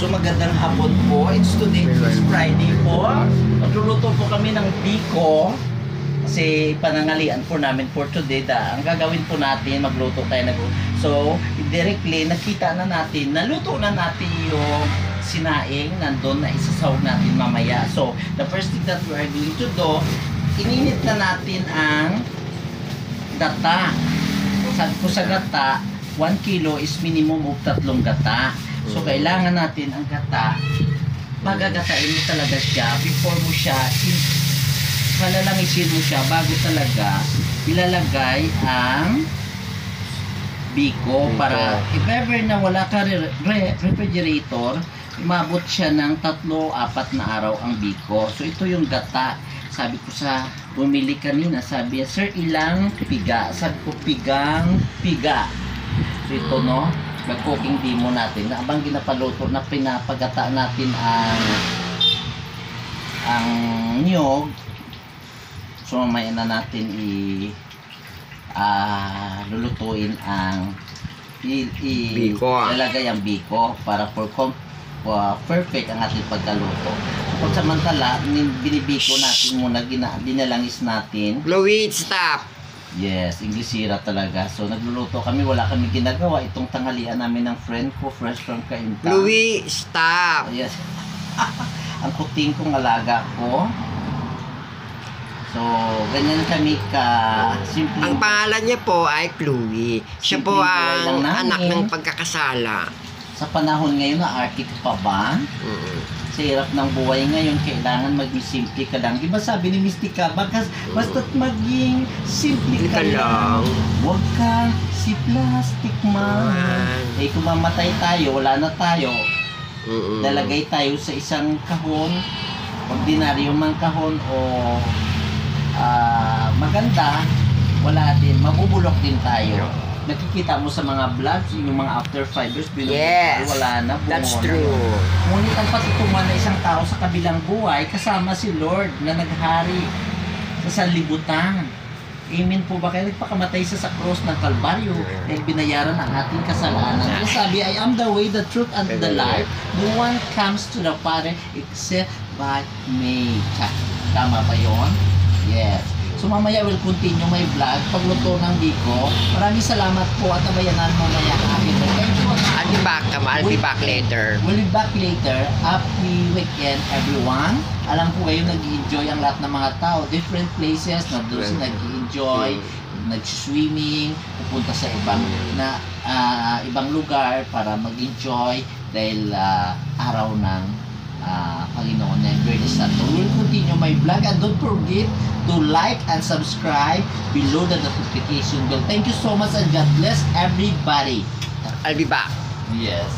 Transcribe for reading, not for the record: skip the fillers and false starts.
So magandang hapon po. Today is Friday po. Magluluto po kami ng biko. Kasi panangalian po namin for today. Ang gagawin po natin, magluto tayo. So, directly, nakita na natin, naluto na natin yung sinaing. Nandun na isasawag natin mamaya. So, the first thing that we are going to do, ininit na natin ang gata. Sabi ko sa gata, 1 kilo is minimum of 3 gata. So, kailangan natin ang gata. Magagatain mo talaga siya before mo siya, palalangisin mo siya bago talaga ilalagay ang biko. Para if ever na wala ka refrigerator, umabot siya ng 3-4 na araw ang biko. So, ito yung gata. Sabi ko sa bumili kanina, sabi, sir, ilang piga? Sabi ko, piga. So, ito, no? Mag-cooking demo natin. Habang ginapaluto na pinapagata natin ang niyog. So, mamaya na natin lulutuin ang ilalagay ang biko para perfect ang ating pagkaluto. Pag samantala, binibiko natin muna, dinalangis natin. Louie, stop! Yes, Inglesira talaga. So, nagluluto kami. Wala kami ginagawa. Itong tanghalian namin ng friend ko, fresh from Kainta. Louie, stop! Yes. Ang puting kong alaga ko. So, ganyan kami simple. Ang pangalan niya po ay Chloe. Siya po ang anak ng pagkakasala. Sa panahon ngayon na Arctic pa ba? Sa hirap ng buhay ngayon, kailangan maging simple ka lang. Diba sabi ni Mystica, basta't maging simple ka lang. Huwag ka si plastic man. Eh kung mamatay tayo, wala na tayo. Lalagay tayo sa isang kahon, ordinaryo mang kahon o maganda, wala din, mabubulok din tayo. Nakikita mo sa mga vlogs, yung mga after 5 years, wala na, that's true. Ngunit ang patutungan na isang tao sa kabilang buhay, kasama si Lord na naghari sa sanlibutan. Amen po ba? Kaya nagpakamatay sa cross ng Kalbaryo dahil binayaran ang ating kasalanan. Kaya sabi, I am the way, the truth, and the life. No one comes to the Father except by me. Tama ba yun? Yes. So mamaya we'll continue my vlog, pagluto ng biko. Maraming salamat po at nabayanan mo na yung aking vlog. I'll be back later. We'll be back later. Happy weekend everyone. Alam ko kayo nag-enjoy ang lahat ng mga tao. Different places na doon sila nag-enjoy, nag-swimming, pupunta sa ibang lugar para mag-enjoy dahil araw ng Panginoon na Birthday Santo. We'll continue my vlog and don't forget to like and subscribe below the notification bell. Thank you so much and God bless everybody. I'll be back. Yes.